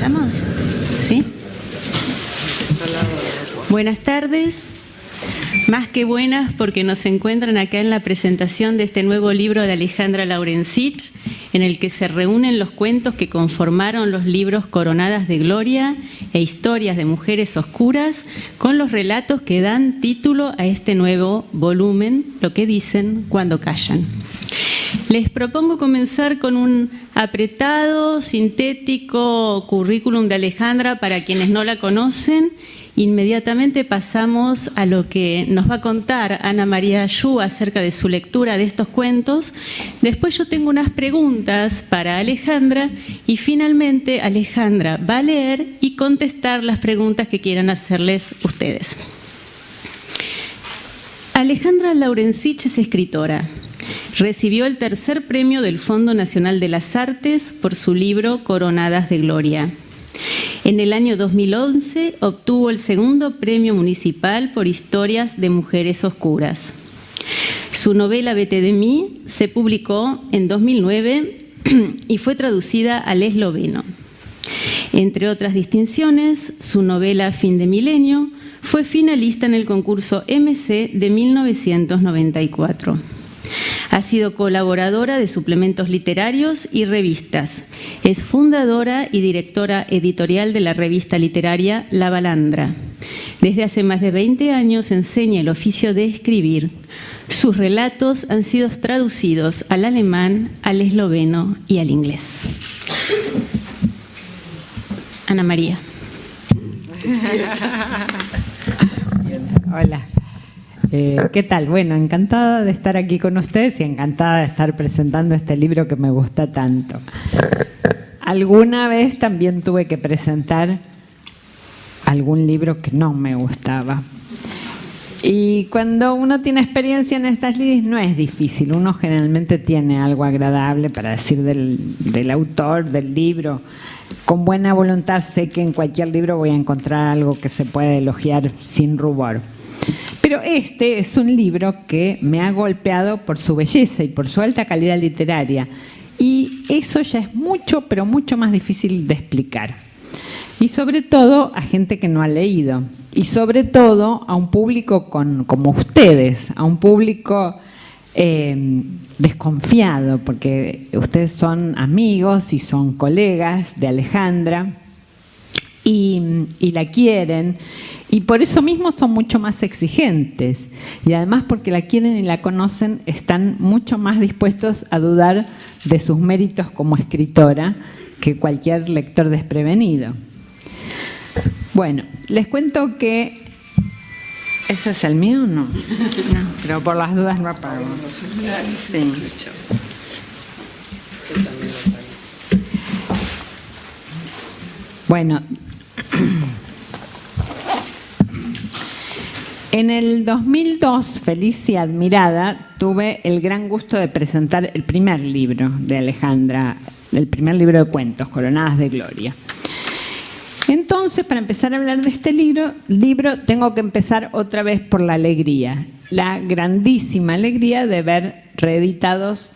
¿Empezamos? ¿Sí? Buenas tardes. Más que buenas, porque nos encuentran acá en la presentación de este nuevo libro de Alejandra Laurencich, en el que se reúnen los cuentos que conformaron los libros Coronadas de Gloria e Historias de Mujeres Oscuras, con los relatos que dan título a este nuevo volumen, Lo que dicen cuando callan. Les propongo comenzar con un apretado, sintético currículum de Alejandra para quienes no la conocen. Inmediatamente pasamos a lo que nos va a contar Ana María Yu acerca de su lectura de estos cuentos. Después yo tengo unas preguntas para Alejandra y finalmente Alejandra va a leer y contestar las preguntas que quieran hacerles ustedes. Alejandra Laurencich es escritora. Recibió el tercer premio del Fondo Nacional de las Artes por su libro Coronadas de Gloria. En el año 2011 obtuvo el segundo premio municipal por Historias de Mujeres Oscuras. Su novela Vete de mí se publicó en 2009 y fue traducida al esloveno. Entre otras distinciones, su novela Fin de Milenio fue finalista en el concurso MC de 1994. Ha sido colaboradora de suplementos literarios y revistas. Es fundadora y directora editorial de la revista literaria La Balandra. Desde hace más de 20 años enseña el oficio de escribir. Sus relatos han sido traducidos al alemán, al esloveno y al inglés. Ana María. Hola. ¿Qué tal? Bueno, encantada de estar aquí con ustedes y encantada de estar presentando este libro que me gusta tanto. Alguna vez también tuve que presentar algún libro que no me gustaba. Y cuando uno tiene experiencia en estas lides no es difícil. Uno generalmente tiene algo agradable para decir del autor, del libro. Con buena voluntad sé que en cualquier libro voy a encontrar algo que se puede elogiar sin rubor. Pero este es un libro que me ha golpeado por su belleza y por su alta calidad literaria. Y eso ya es mucho, pero mucho más difícil de explicar. Y sobre todo a gente que no ha leído. Y sobre todo a un público como ustedes, a un público desconfiado, porque ustedes son amigos y son colegas de Alejandra y la quieren. Y por eso mismo son mucho más exigentes. Y además porque la quieren y la conocen, están mucho más dispuestos a dudar de sus méritos como escritora que cualquier lector desprevenido. Bueno, les cuento que... ¿Ese es el mío o no? No, pero por las dudas no apago. Sí. Bueno... En el 2002, feliz y admirada, tuve el gran gusto de presentar el primer libro de Alejandra, el primer libro de cuentos, Coronadas de Gloria. Entonces, para empezar a hablar de este libro, tengo que empezar otra vez por la alegría, la grandísima alegría de ver reeditados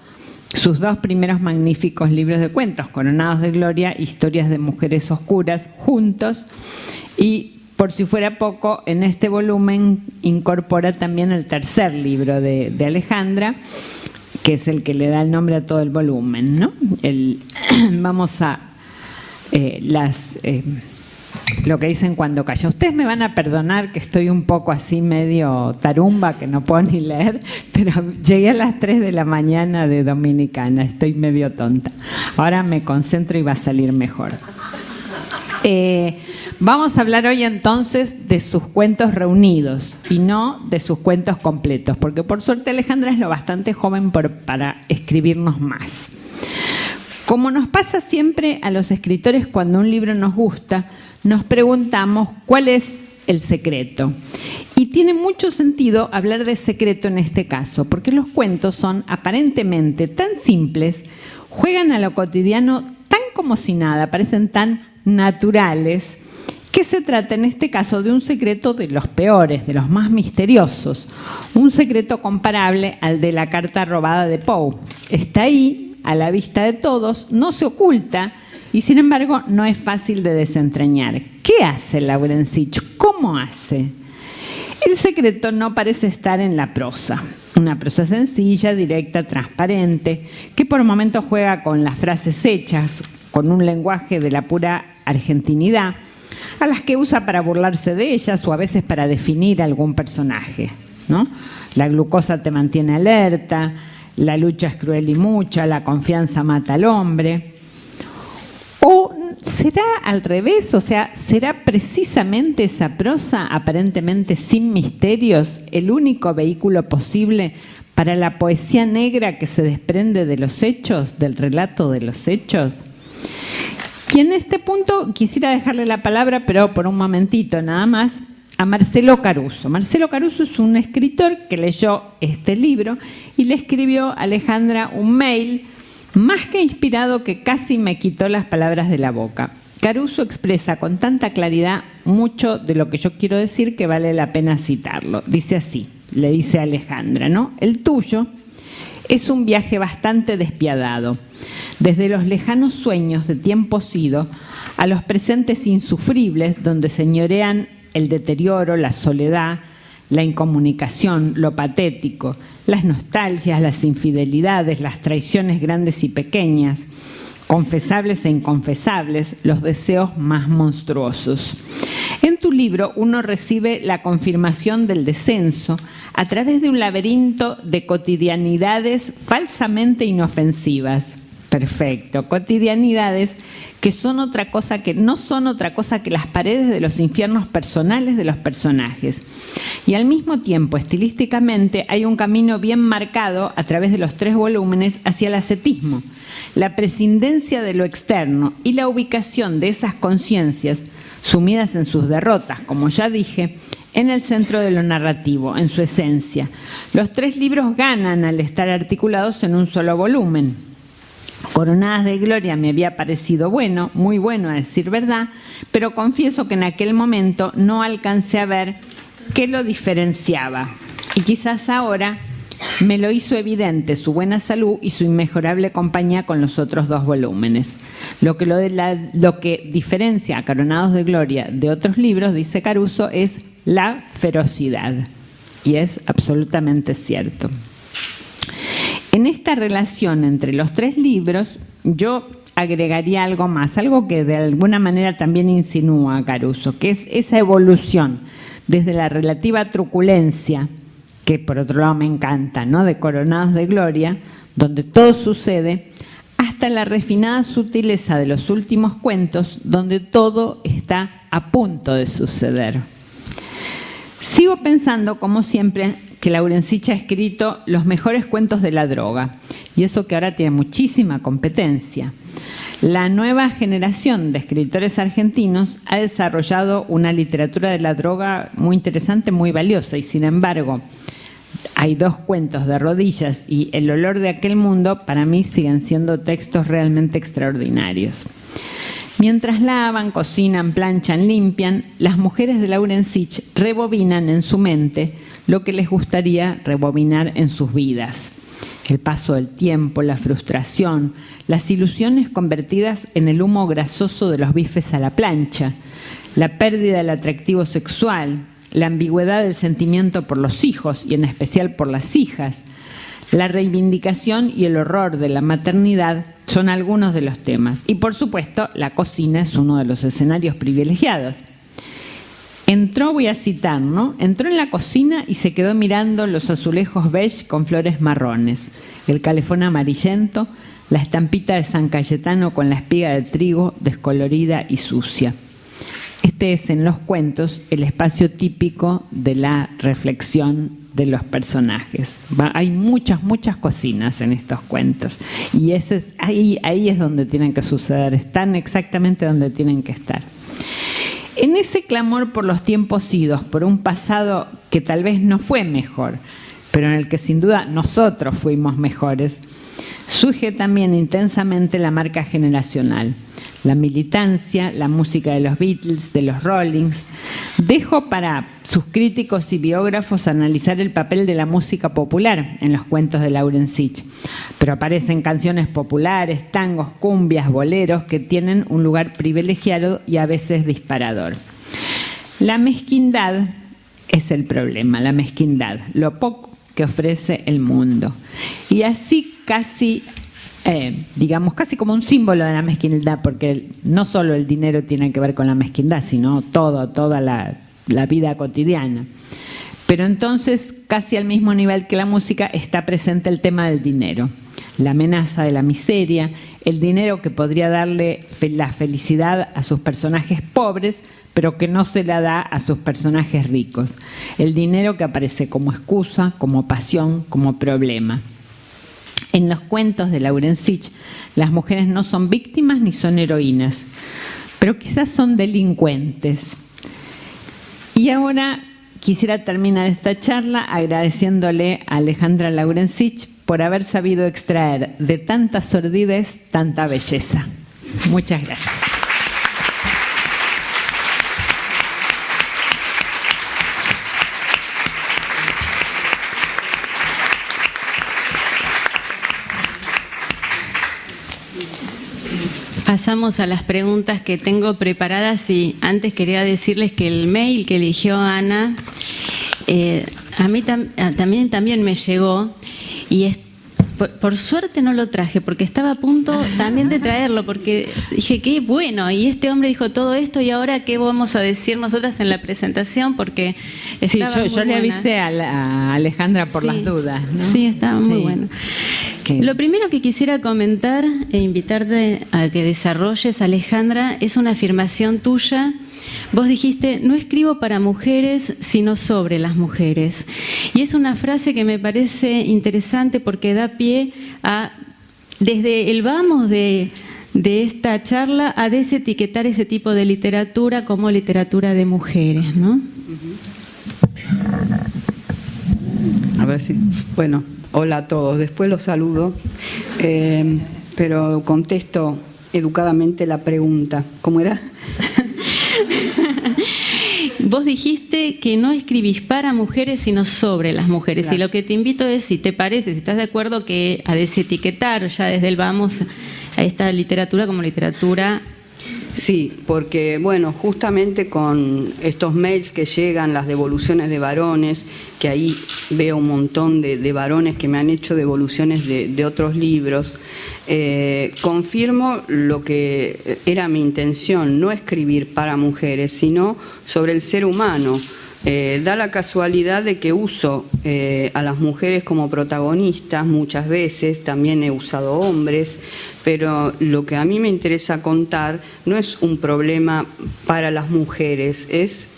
sus dos primeros magníficos libros de cuentos, Coronadas de Gloria, Historias de Mujeres Oscuras, juntos, y por si fuera poco, en este volumen incorpora también el tercer libro de Alejandra, que es el que le da el nombre a todo el volumen, ¿no? Vamos a lo que dicen cuando calla. Ustedes me van a perdonar que estoy un poco así medio tarumba, que no puedo ni leer, pero llegué a las 3 de la mañana de Dominicana, estoy medio tonta. Ahora me concentro y va a salir mejor. Vamos a hablar hoy entonces de sus cuentos reunidos y no de sus cuentos completos, porque por suerte Alejandra es lo bastante joven para escribirnos más. Como nos pasa siempre a los escritores cuando un libro nos gusta, nos preguntamos cuál es el secreto. Y tiene mucho sentido hablar de secreto en este caso, porque los cuentos son aparentemente tan simples, juegan a lo cotidiano tan como si nada, parecen tan naturales, que se trata en este caso de un secreto de los peores, de los más misteriosos, un secreto comparable al de la carta robada de Poe. Está ahí, a la vista de todos, no se oculta, y sin embargo no es fácil de desentrañar. ¿Qué hace Laurencich? ¿Cómo hace? El secreto no parece estar en la prosa. Una prosa sencilla, directa, transparente, que por momentos juega con las frases hechas, con un lenguaje de la pura argentinidad, a las que usa para burlarse de ellas o a veces para definir algún personaje, ¿no? La glucosa te mantiene alerta, la lucha es cruel y mucha, la confianza mata al hombre. ¿O será al revés? O sea, ¿será precisamente esa prosa aparentemente sin misterios el único vehículo posible para la poesía negra que se desprende de los hechos, del relato de los hechos? Y en este punto quisiera dejarle la palabra, pero por un momentito nada más, a Marcelo Caruso. Marcelo Caruso es un escritor que leyó este libro y le escribió a Alejandra un mail más que inspirado que casi me quitó las palabras de la boca. Caruso expresa con tanta claridad mucho de lo que yo quiero decir que vale la pena citarlo. Dice así, le dice a Alejandra, ¿no? El tuyo es un viaje bastante despiadado, desde los lejanos sueños de tiempos ido a los presentes insufribles donde señorean el deterioro, la soledad, la incomunicación, lo patético, las nostalgias, las infidelidades, las traiciones grandes y pequeñas, confesables e inconfesables, los deseos más monstruosos. En tu libro uno recibe la confirmación del descenso a través de un laberinto de cotidianidades falsamente inofensivas. Perfecto, cotidianidades que no son otra cosa que las paredes de los infiernos personales de los personajes. Y al mismo tiempo, estilísticamente, hay un camino bien marcado a través de los 3 volúmenes hacia el ascetismo, la prescindencia de lo externo y la ubicación de esas conciencias sumidas en sus derrotas, como ya dije, en el centro de lo narrativo, en su esencia. Los 3 libros ganan al estar articulados en un solo volumen. Coronadas de Gloria me había parecido bueno, muy bueno a decir verdad, pero confieso que en aquel momento no alcancé a ver qué lo diferenciaba. Y quizás ahora me lo hizo evidente su buena salud y su inmejorable compañía con los otros 2 volúmenes. Lo que diferencia a Coronados de Gloria de otros libros, dice Caruso, es la ferocidad. Y es absolutamente cierto. En esta relación entre los 3 libros, yo agregaría algo más, algo que de alguna manera también insinúa Caruso, que es esa evolución desde la relativa truculencia, que por otro lado me encanta, ¿no?, de Coronados de Gloria, donde todo sucede, hasta la refinada sutileza de los últimos cuentos, donde todo está a punto de suceder. Sigo pensando, como siempre, que Laurencich ha escrito los mejores cuentos de la droga, y eso que ahora tiene muchísima competencia. La nueva generación de escritores argentinos ha desarrollado una literatura de la droga muy interesante, muy valiosa, y sin embargo, hay 2 cuentos de Rodillas y El olor de aquel mundo, para mí siguen siendo textos realmente extraordinarios. Mientras lavan, cocinan, planchan, limpian, las mujeres de Laurencich rebobinan en su mente lo que les gustaría rebobinar en sus vidas. El paso del tiempo, la frustración, las ilusiones convertidas en el humo grasoso de los bifes a la plancha, la pérdida del atractivo sexual, la ambigüedad del sentimiento por los hijos y en especial por las hijas, la reivindicación y el horror de la maternidad son algunos de los temas. Y por supuesto, la cocina es uno de los escenarios privilegiados. Entró, voy a citar, ¿no? Entró en la cocina y se quedó mirando los azulejos beige con flores marrones, el calefón amarillento, la estampita de San Cayetano con la espiga de trigo descolorida y sucia. Este es en los cuentos el espacio típico de la reflexión de los personajes. Hay muchas cocinas en estos cuentos y ahí es donde tienen que suceder, están exactamente donde tienen que estar. En ese clamor por los tiempos idos, por un pasado que tal vez no fue mejor, pero en el que sin duda nosotros fuimos mejores, surge también intensamente la marca generacional, la militancia, la música de los Beatles, de los Rollings, Dejo para sus críticos y biógrafos analizar el papel de la música popular en los cuentos de Lauren Sich, pero aparecen canciones populares, tangos, cumbias, boleros que tienen un lugar privilegiado y a veces disparador. La mezquindad es el problema, la mezquindad, lo poco que ofrece el mundo. Y así casi, digamos, casi como un símbolo de la mezquindad, porque no solo el dinero tiene que ver con la mezquindad, sino toda la vida cotidiana. Pero entonces, casi al mismo nivel que la música, está presente el tema del dinero, la amenaza de la miseria, el dinero que podría darle la felicidad a sus personajes pobres, pero que no se la da a sus personajes ricos. El dinero que aparece como excusa, como pasión, como problema. En los cuentos de Lauren Sich, las mujeres no son víctimas ni son heroínas, pero quizás son delincuentes. Y ahora quisiera terminar esta charla agradeciéndole a Alejandra Lauren Sich por haber sabido extraer de tanta sordidez tanta belleza. Muchas gracias. Pasamos a las preguntas que tengo preparadas y antes quería decirles que el mail que eligió Ana a mí también me llegó y por suerte no lo traje porque estaba a punto también de traerlo porque dije qué bueno y este hombre dijo todo esto y ahora qué vamos a decir nosotras en la presentación porque estaba sí, yo le avisé a Alejandra por las dudas, ¿no? Sí, estaba muy bueno. Lo primero que quisiera comentar e invitarte a que desarrolles, Alejandra, es una afirmación tuya. Vos dijiste, no escribo para mujeres, sino sobre las mujeres. Y es una frase que me parece interesante porque da pie a, desde el vamos de esta charla, a desetiquetar ese tipo de literatura como literatura de mujeres, ¿no? A ver si... Bueno, hola a todos. Después los saludo, pero contesto educadamente la pregunta. ¿Cómo era? Vos dijiste que no escribís para mujeres, sino sobre las mujeres. Claro. Y lo que te invito es, si te parece, si estás de acuerdo, que a desetiquetar ya desde el vamos a esta literatura como literatura. Sí, porque, bueno, justamente con estos mails que llegan, las devoluciones de varones, que ahí veo un montón de varones que me han hecho devoluciones de otros libros, confirmo lo que era mi intención, no escribir para mujeres, sino sobre el ser humano. Da la casualidad de que uso a las mujeres como protagonistas muchas veces, también he usado hombres, pero lo que a mí me interesa contar no es un problema para las mujeres, es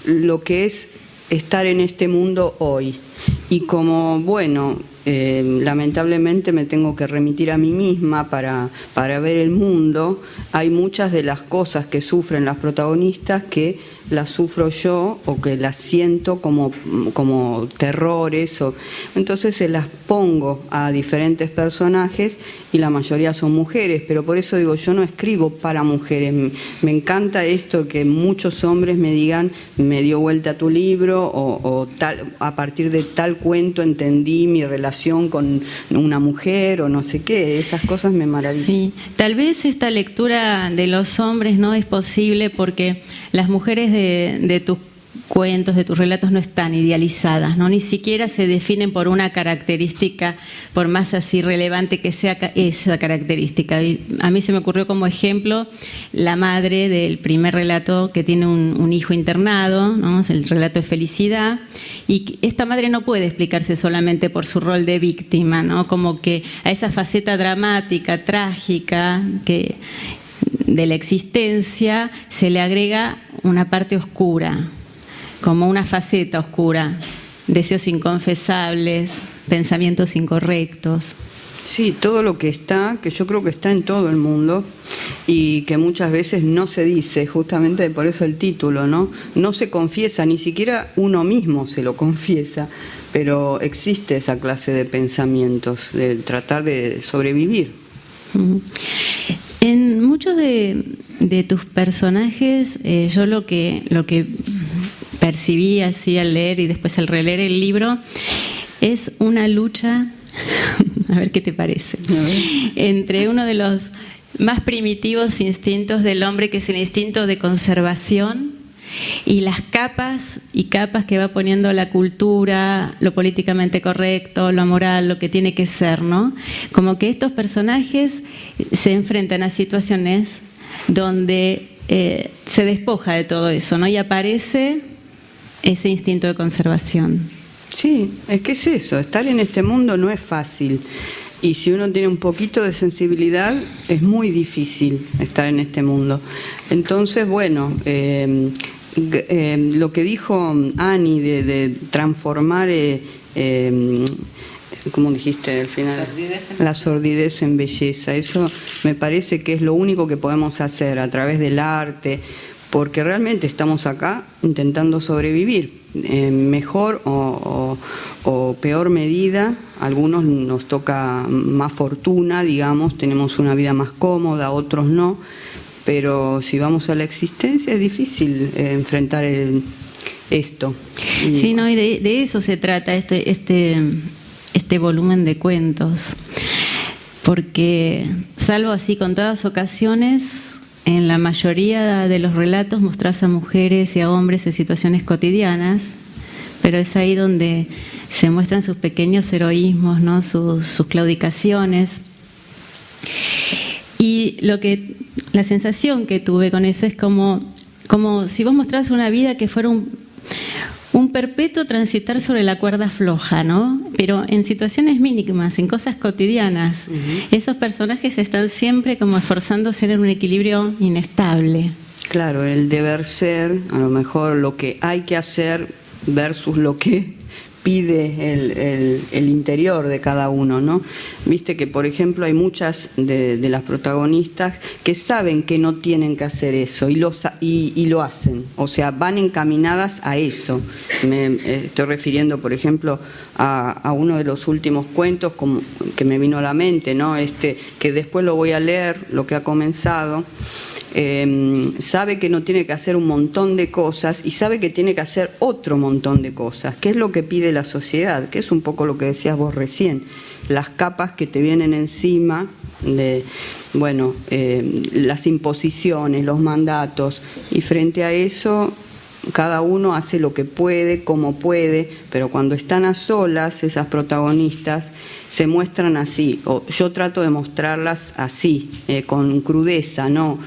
lo que es estar en este mundo hoy. Y como, bueno, lamentablemente me tengo que remitir a mí misma para ver el mundo, hay muchas de las cosas que sufren las protagonistas que las sufro yo o que las siento como terrores. Entonces se las pongo a diferentes personajes y la mayoría son mujeres, pero por eso digo, yo no escribo para mujeres. Me encanta esto que muchos hombres me digan, me dio vuelta tu libro o tal, a partir de tal cuento entendí mi relación con una mujer o no sé qué, esas cosas me maravillan. Sí, tal vez esta lectura de los hombres no es posible porque las mujeres de tus cuentos, de tus relatos no están idealizadas, ¿no? Ni siquiera se definen por una característica, por más así relevante que sea esa característica. Y a mí se me ocurrió como ejemplo la madre del primer relato que tiene un hijo internado, ¿no? Es el relato de Felicidad, y esta madre no puede explicarse solamente por su rol de víctima, ¿no? Como que a esa faceta dramática, trágica, que de la existencia se le agrega una parte oscura, como una faceta oscura, deseos inconfesables, pensamientos incorrectos. Sí, todo lo que está, que yo creo que está en todo el mundo y que muchas veces no se dice, justamente por eso el título, ¿no? No se confiesa, ni siquiera uno mismo se lo confiesa, pero existe esa clase de pensamientos, de tratar de sobrevivir. En muchos de tus personajes, yo lo que percibí así al leer y después al releer el libro, es una lucha, a ver qué te parece, entre uno de los más primitivos instintos del hombre, que es el instinto de conservación, y las capas y capas que va poniendo la cultura, lo políticamente correcto, lo moral, lo que tiene que ser, ¿no? Como que estos personajes se enfrentan a situaciones donde se despoja de todo eso, ¿no? Y aparece ese instinto de conservación. Sí, es que es eso, estar en este mundo no es fácil. Y si uno tiene un poquito de sensibilidad, es muy difícil estar en este mundo. Entonces, bueno, lo que dijo Ani de transformar, ¿cómo dijiste al final? La sordidez en belleza. Eso me parece que es lo único que podemos hacer a través del arte, porque realmente estamos acá intentando sobrevivir. Mejor o peor medida, a algunos nos toca más fortuna, digamos, tenemos una vida más cómoda, a otros no, pero si vamos a la existencia es difícil enfrentar esto. Sí, no, y de eso se trata este volumen de cuentos, porque salvo así contadas ocasiones, en la mayoría de los relatos mostrás a mujeres y a hombres en situaciones cotidianas, pero es ahí donde se muestran sus pequeños heroísmos, ¿no? sus claudicaciones. Y la sensación que tuve con eso es como si vos mostrás una vida que fuera un perpetuo transitar sobre la cuerda floja, ¿no? Pero en situaciones mínimas, en cosas cotidianas. Esos personajes están siempre como esforzándose en un equilibrio inestable. Claro, el deber ser, a lo mejor lo que hay que hacer versus lo que pide el interior de cada uno, ¿no? Viste que, por ejemplo, hay muchas de las protagonistas que saben que no tienen que hacer eso y lo hacen, o sea, van encaminadas a eso. Me estoy refiriendo, por ejemplo, a uno de los últimos cuentos que me vino a la mente, ¿no? Que después lo voy a leer, lo que ha comenzado. Sabe que no tiene que hacer un montón de cosas y sabe que tiene que hacer otro montón de cosas, que es lo que pide la sociedad, que es un poco lo que decías vos recién, las capas que te vienen encima de, bueno, las imposiciones, los mandatos, y frente a eso cada uno hace lo que puede, como puede, pero cuando están a solas esas protagonistas se muestran así, o yo trato de mostrarlas así, con crudeza, no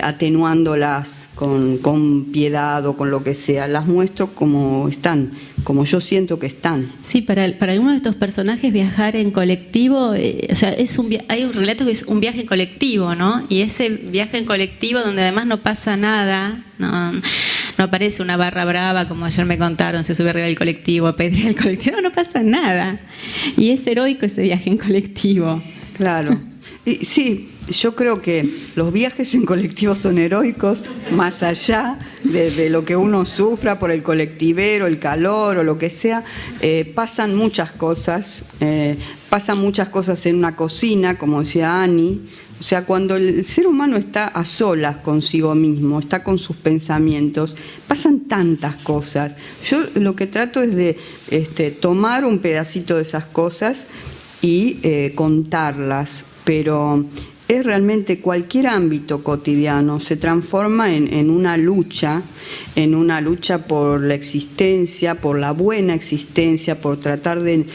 atenuándolas con piedad o con lo que sea, las muestro como están, como yo siento que están. Sí, para algunos de estos personajes viajar en colectivo, o sea, hay un relato que es un viaje en colectivo, ¿no? Y ese viaje en colectivo donde además no pasa nada, no aparece una barra brava como ayer me contaron, se sube arriba del colectivo, apedrea el colectivo, no pasa nada. Y es heroico ese viaje en colectivo. Claro. Y sí, yo creo que los viajes en colectivo son heroicos, más allá de lo que uno sufra por el colectivero, el calor o lo que sea. Pasan muchas cosas en una cocina, como decía Ani. O sea, cuando el ser humano está a solas consigo mismo, está con sus pensamientos, pasan tantas cosas. Yo lo que trato es de tomar un pedacito de esas cosas y contarlas, pero es realmente cualquier ámbito cotidiano se transforma en una lucha por la existencia, por la buena existencia, por tratar de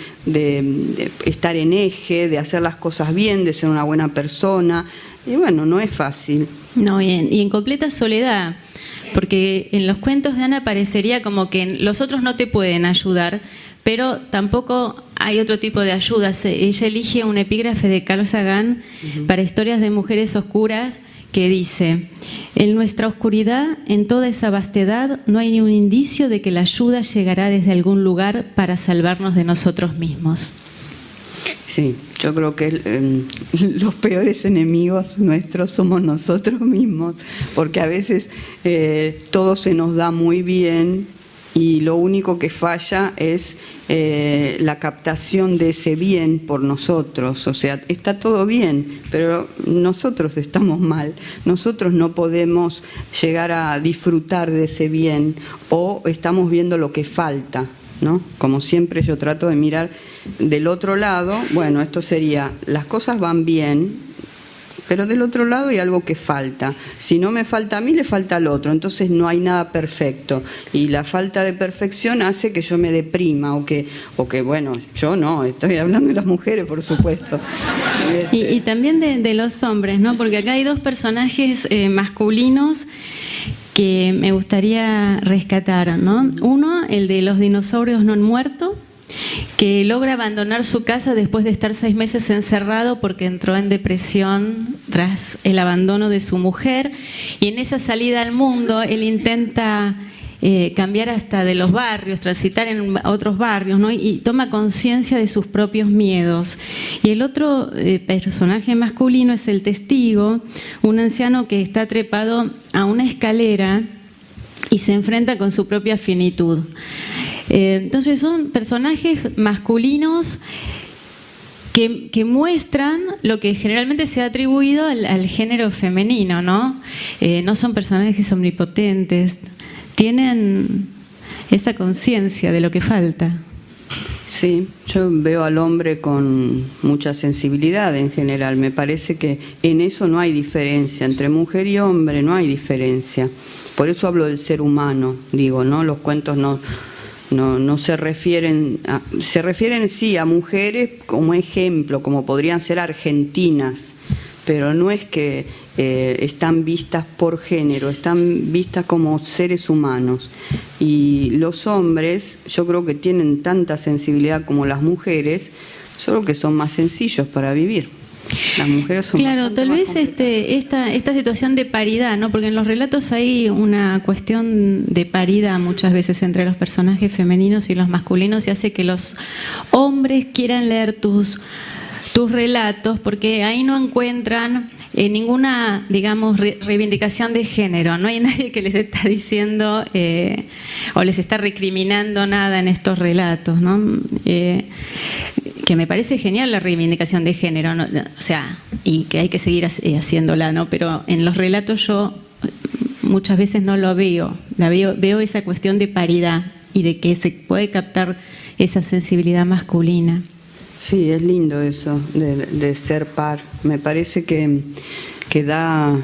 estar en eje, de hacer las cosas bien, de ser una buena persona. Y bueno, no es fácil. No, y en completa soledad, porque en los cuentos de Ana parecería como que los otros no te pueden ayudar, pero tampoco hay otro tipo de ayudas. Ella elige un epígrafe de Carl Sagan para Historias de Mujeres Oscuras que dice: en nuestra oscuridad, en toda esa vastedad, no hay ni un indicio de que la ayuda llegará desde algún lugar para salvarnos de nosotros mismos. Sí, yo creo que los peores enemigos nuestros somos nosotros mismos, porque a veces todo se nos da muy bien y lo único que falla es la captación de ese bien por nosotros. O sea, está todo bien, pero nosotros estamos mal. Nosotros no podemos llegar a disfrutar de ese bien, o estamos viendo lo que falta, ¿no? Como siempre yo trato de mirar del otro lado. Bueno, esto sería, las cosas van bien, pero del otro lado hay algo que falta. Si no me falta a mí, le falta al otro. Entonces no hay nada perfecto. Y la falta de perfección hace que yo me deprima o que bueno, yo no, estoy hablando de las mujeres, por supuesto. Y también de los hombres, ¿no? Porque acá hay dos personajes masculinos que me gustaría rescatar, ¿no? Uno, el de los dinosaurios no han muerto, que logra abandonar su casa después de estar 6 meses encerrado porque entró en depresión tras el abandono de su mujer, y en esa salida al mundo él intenta cambiar hasta de los barrios, transitar en otros barrios, ¿no? Y toma conciencia de sus propios miedos. Y el otro personaje masculino es el testigo, un anciano que está trepado a una escalera y se enfrenta con su propia finitud. Entonces son personajes masculinos que muestran lo que generalmente se ha atribuido al género femenino, ¿no? No son personajes omnipotentes, tienen esa conciencia de lo que falta. Sí, yo veo al hombre con mucha sensibilidad en general. Me parece que en eso no hay diferencia, entre mujer y hombre no hay diferencia. Por eso hablo del ser humano, digo, ¿no? Los cuentos no se refieren sí a mujeres como ejemplo, como podrían ser argentinas, pero no es que están vistas por género, están vistas como seres humanos. Y los hombres, yo creo que tienen tanta sensibilidad como las mujeres, solo que son más sencillos para vivir. Las mujeres son claro, tal vez esta situación de paridad, ¿no? Porque en los relatos hay una cuestión de paridad muchas veces entre los personajes femeninos y los masculinos, y hace que los hombres quieran leer tus relatos porque ahí no encuentran ninguna, digamos, reivindicación de género. No hay nadie que les está diciendo o les está recriminando nada en estos relatos, ¿no? Que me parece genial la reivindicación de género, ¿no? O sea, y que hay que seguir haciéndola, ¿no? Pero en los relatos yo muchas veces no lo veo. Veo esa cuestión de paridad y de que se puede captar esa sensibilidad masculina. Sí, es lindo eso de ser par. Me parece que da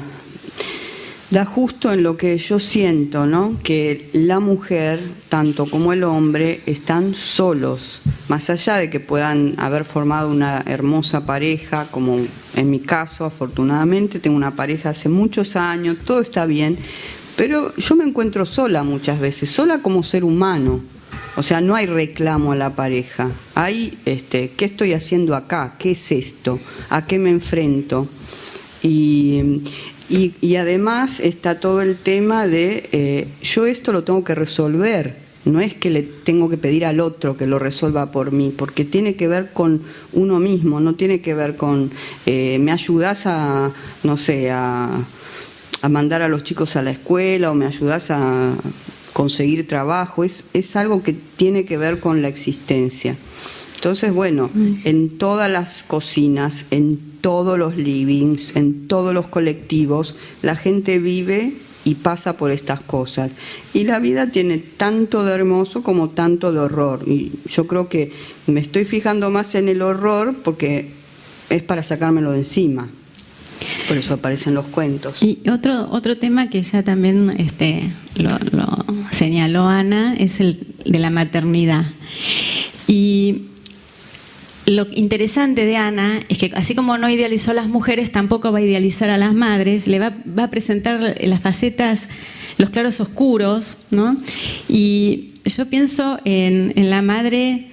justo en lo que yo siento, ¿no? Que la mujer, tanto como el hombre, están solos. Más allá de que puedan haber formado una hermosa pareja, como en mi caso, afortunadamente, tengo una pareja hace muchos años, todo está bien, pero yo me encuentro sola muchas veces, sola como ser humano. O sea, no hay reclamo a la pareja. Hay, ¿qué estoy haciendo acá? ¿Qué es esto? ¿A qué me enfrento? Y además está todo el tema de yo esto lo tengo que resolver. No es que le tengo que pedir al otro que lo resuelva por mí, porque tiene que ver con uno mismo, no tiene que ver con me ayudás a, no sé, a mandar a los chicos a la escuela, o me ayudás a conseguir trabajo. Es algo que tiene que ver con la existencia. Entonces, bueno, en todas las cocinas, en todos los livings, en todos los colectivos, la gente vive y pasa por estas cosas. Y la vida tiene tanto de hermoso como tanto de horror. Y yo creo que me estoy fijando más en el horror porque es para sacármelo de encima. Por eso aparecen los cuentos. Y otro tema que ya también lo señaló Ana es el de la maternidad. Y lo interesante de Ana es que así como no idealizó a las mujeres, tampoco va a idealizar a las madres, le va a presentar las facetas, los claros oscuros, ¿no? Y yo pienso en la madre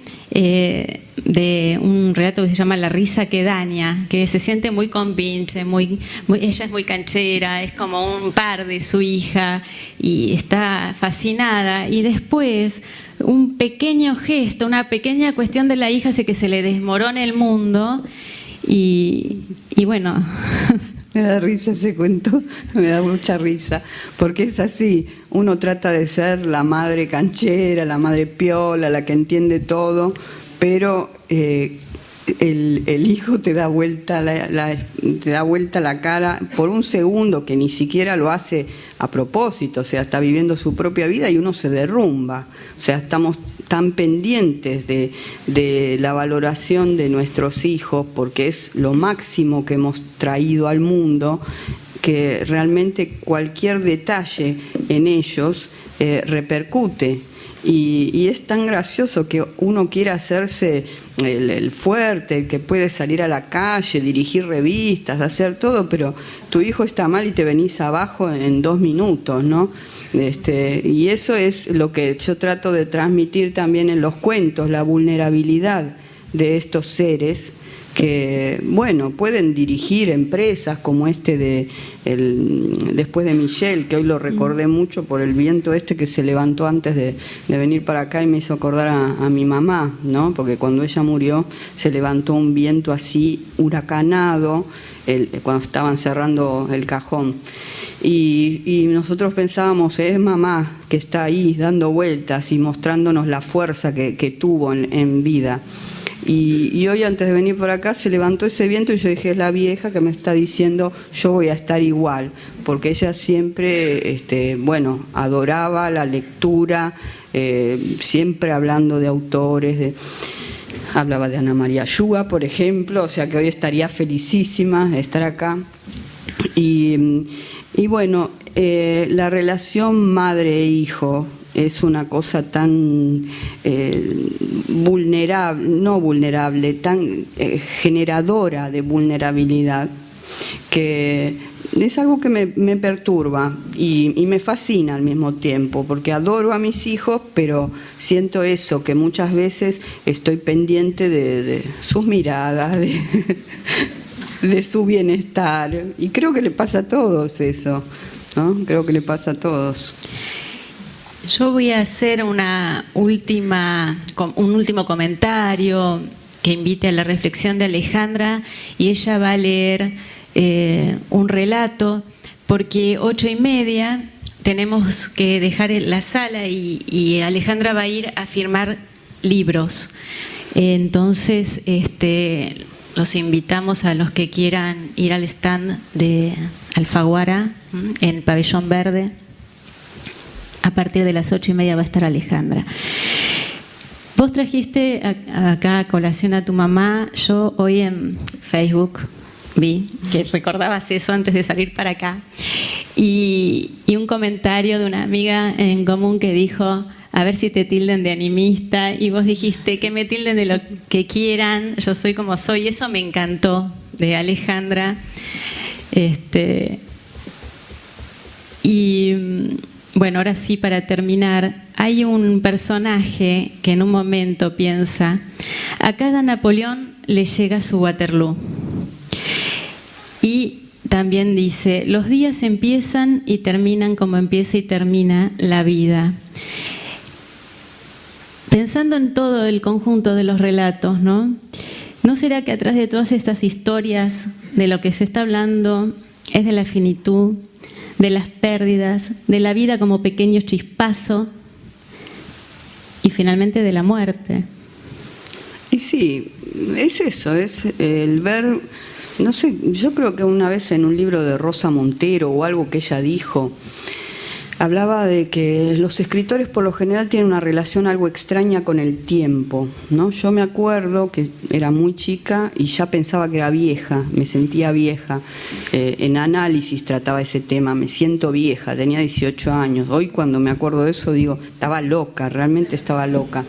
de un relato que se llama La risa que daña, que se siente muy compinche, ella es muy canchera, es como un par de su hija y está fascinada, y después un pequeño gesto, una pequeña cuestión de la hija hace que se le desmorone el mundo y bueno, Me da risa ese cuento, me da mucha risa, porque es así, uno trata de ser la madre canchera, la madre piola, la que entiende todo, pero el hijo te da vuelta te da vuelta la cara por un segundo, que ni siquiera lo hace a propósito, o sea, está viviendo su propia vida y uno se derrumba. O sea, estamos tan pendientes de la valoración de nuestros hijos, porque es lo máximo que hemos traído al mundo, que realmente cualquier detalle en ellos repercute. Y es tan gracioso que uno quiera hacerse el fuerte, el que puede salir a la calle, dirigir revistas, hacer todo, pero tu hijo está mal y te venís abajo en 2 minutos, ¿no? Y eso es lo que yo trato de transmitir también en los cuentos, la vulnerabilidad de estos seres que, bueno, pueden dirigir empresas como después de Michelle, que hoy lo recordé mucho por el viento que se levantó antes de venir para acá y me hizo acordar a mi mamá, ¿no? Porque cuando ella murió se levantó un viento así huracanado cuando estaban cerrando el cajón. Y nosotros pensábamos, es mamá que está ahí dando vueltas y mostrándonos la fuerza que tuvo en vida. Y hoy, antes de venir por acá, se levantó ese viento y yo dije, es la vieja que me está diciendo, yo voy a estar igual, porque ella siempre, adoraba la lectura, siempre hablando de autores, hablaba de Ana María Yuga, por ejemplo, o sea que hoy estaría felicísima de estar acá. Y bueno, la relación madre-hijo es una cosa tan tan generadora de vulnerabilidad, que es algo que me perturba y me fascina al mismo tiempo, porque adoro a mis hijos, pero siento eso, que muchas veces estoy pendiente de sus miradas, de su bienestar, y creo que le pasa a todos eso, ¿no? Creo que le pasa a todos. Yo voy a hacer un último comentario que invite a la reflexión de Alejandra, y ella va a leer un relato, porque 8:30 tenemos que dejar la sala y Alejandra va a ir a firmar libros. Entonces, los invitamos a los que quieran ir al stand de Alfaguara en el Pabellón Verde. A partir de las 8:30 va a estar Alejandra. Vos trajiste acá a colación a tu mamá. Yo hoy en Facebook vi que recordabas eso antes de salir para acá. Y un comentario de una amiga en común que dijo, a ver si te tilden de animista. Y vos dijiste, que me tilden de lo que quieran, yo soy como soy. Eso me encantó de Alejandra. Bueno, ahora sí, para terminar, hay un personaje que en un momento piensa, a cada Napoleón le llega su Waterloo. Y también dice, los días empiezan y terminan como empieza y termina la vida. Pensando en todo el conjunto de los relatos, ¿no? ¿No será que atrás de todas estas historias de lo que se está hablando es de la finitud, de las pérdidas, de la vida como pequeño chispazo y finalmente de la muerte? Y sí, es eso, es el ver, no sé, yo creo que una vez en un libro de Rosa Montero o algo que ella dijo, hablaba de que los escritores por lo general tienen una relación algo extraña con el tiempo, ¿no? Yo me acuerdo que era muy chica y ya pensaba que era vieja, me sentía vieja. En Análisis trataba ese tema, me siento vieja, tenía 18 años. Hoy cuando me acuerdo de eso digo, estaba loca, realmente estaba loca.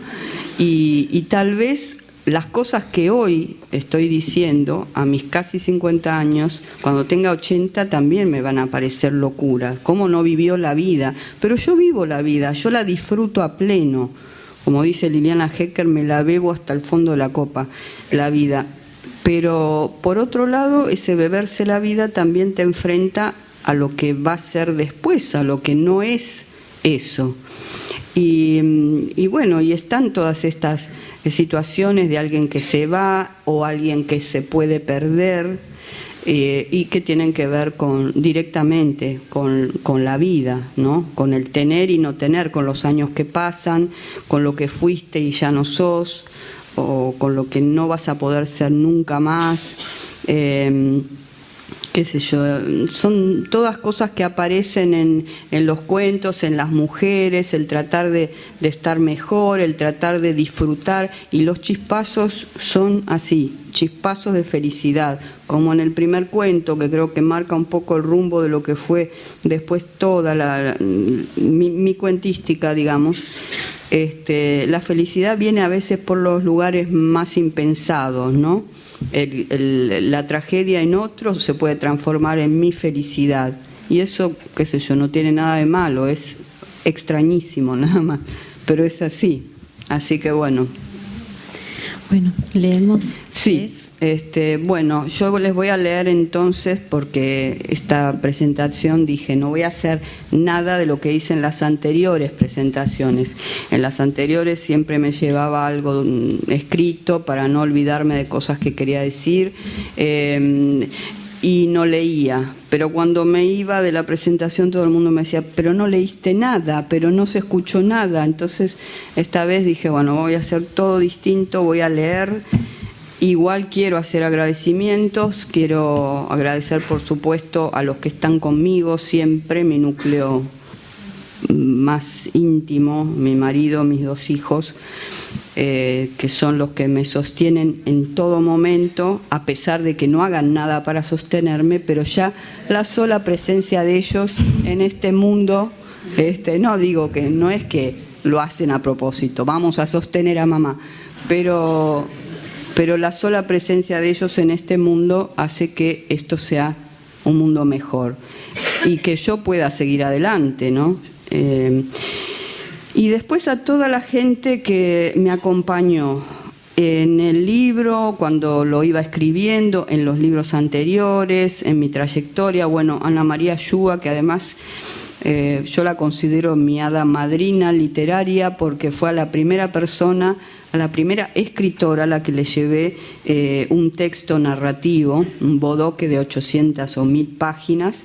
Y tal vez las cosas que hoy estoy diciendo a mis casi 50 años, cuando tenga 80 también me van a parecer locura. ¿Cómo no vivió la vida? Pero yo vivo la vida, yo la disfruto a pleno. Como dice Liliana Hecker, me la bebo hasta el fondo de la copa, la vida. Pero por otro lado, ese beberse la vida también te enfrenta a lo que va a ser después, a lo que no es eso. Y bueno, y están todas estas situaciones de alguien que se va o alguien que se puede perder. y que tienen que ver directamente con la vida, ¿no? Con el tener y no tener, con los años que pasan, con lo que fuiste y ya no sos, o con lo que no vas a poder ser nunca más. Qué sé yo, son todas cosas que aparecen en los cuentos, en las mujeres, el tratar de estar mejor, el tratar de disfrutar, y los chispazos son así, chispazos de felicidad, como en el primer cuento, que creo que marca un poco el rumbo de lo que fue después toda mi cuentística, digamos. La felicidad viene a veces por los lugares más impensados, ¿no? La tragedia en otro se puede transformar en mi felicidad, y eso, qué sé yo, no tiene nada de malo, es extrañísimo nada más, pero es así. Así que bueno, leemos. sí. Bueno, yo les voy a leer entonces, porque esta presentación dije, no voy a hacer nada de lo que hice en las anteriores presentaciones. En las anteriores siempre me llevaba algo escrito para no olvidarme de cosas que quería decir, y no leía. Pero cuando me iba de la presentación todo el mundo me decía, pero no leíste nada, pero no se escuchó nada. Entonces esta vez dije, bueno, voy a hacer todo distinto, voy a leer. Igual quiero hacer agradecimientos, quiero agradecer por supuesto a los que están conmigo siempre, mi núcleo más íntimo, mi marido, mis 2 hijos, que son los que me sostienen en todo momento, a pesar de que no hagan nada para sostenerme, pero ya la sola presencia de ellos en este mundo, no digo que no es que lo hacen a propósito, vamos a sostener a mamá, pero la sola presencia de ellos en este mundo hace que esto sea un mundo mejor y que yo pueda seguir adelante, ¿no? Y después a toda la gente que me acompañó en el libro, cuando lo iba escribiendo, en los libros anteriores, en mi trayectoria. Bueno, Ana María Yúa, que además yo la considero mi hada madrina literaria, porque fue a la primera persona, a la primera escritora a la que le llevé un texto narrativo, un bodoque de 800 o 1000 páginas,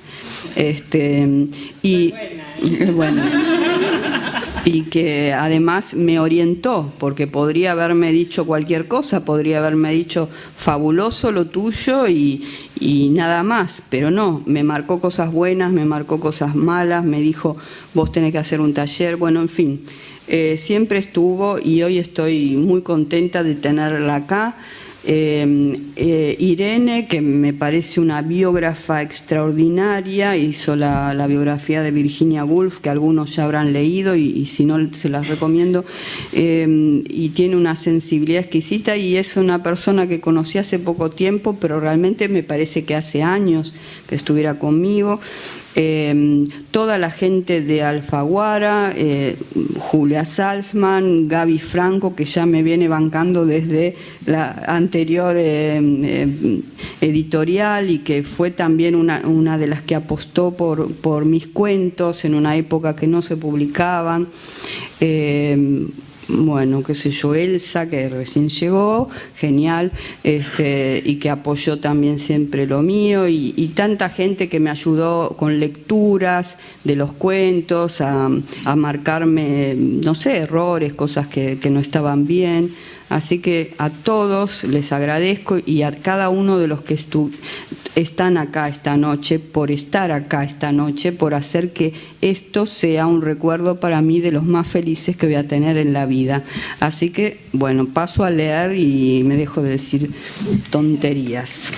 y que además me orientó, porque podría haberme dicho cualquier cosa, podría haberme dicho fabuloso lo tuyo y nada más, pero no, me marcó cosas buenas, me marcó cosas malas, me dijo vos tenés que hacer un taller, bueno, en fin. Siempre estuvo, y hoy estoy muy contenta de tenerla acá. Irene, que me parece una biógrafa extraordinaria, hizo la biografía de Virginia Woolf, que algunos ya habrán leído, y si no se las recomiendo, y tiene una sensibilidad exquisita, y es una persona que conocí hace poco tiempo, pero realmente me parece que hace años que estuviera conmigo. Toda la gente de Alfaguara, Julia Salzman, Gaby Franco, que ya me viene bancando desde la anterior editorial, y que fue también una de las que apostó por mis cuentos en una época que no se publicaban. Bueno, qué sé yo, Elsa, que recién llegó, genial, y que apoyó también siempre lo mío, y tanta gente que me ayudó con lecturas de los cuentos, a marcarme, no sé, errores, cosas que no estaban bien. Así que a todos les agradezco, y a cada uno de los que están acá esta noche, por estar acá esta noche, por hacer que esto sea un recuerdo para mí de los más felices que voy a tener en la vida. Así que, bueno, paso a leer y me dejo de decir tonterías.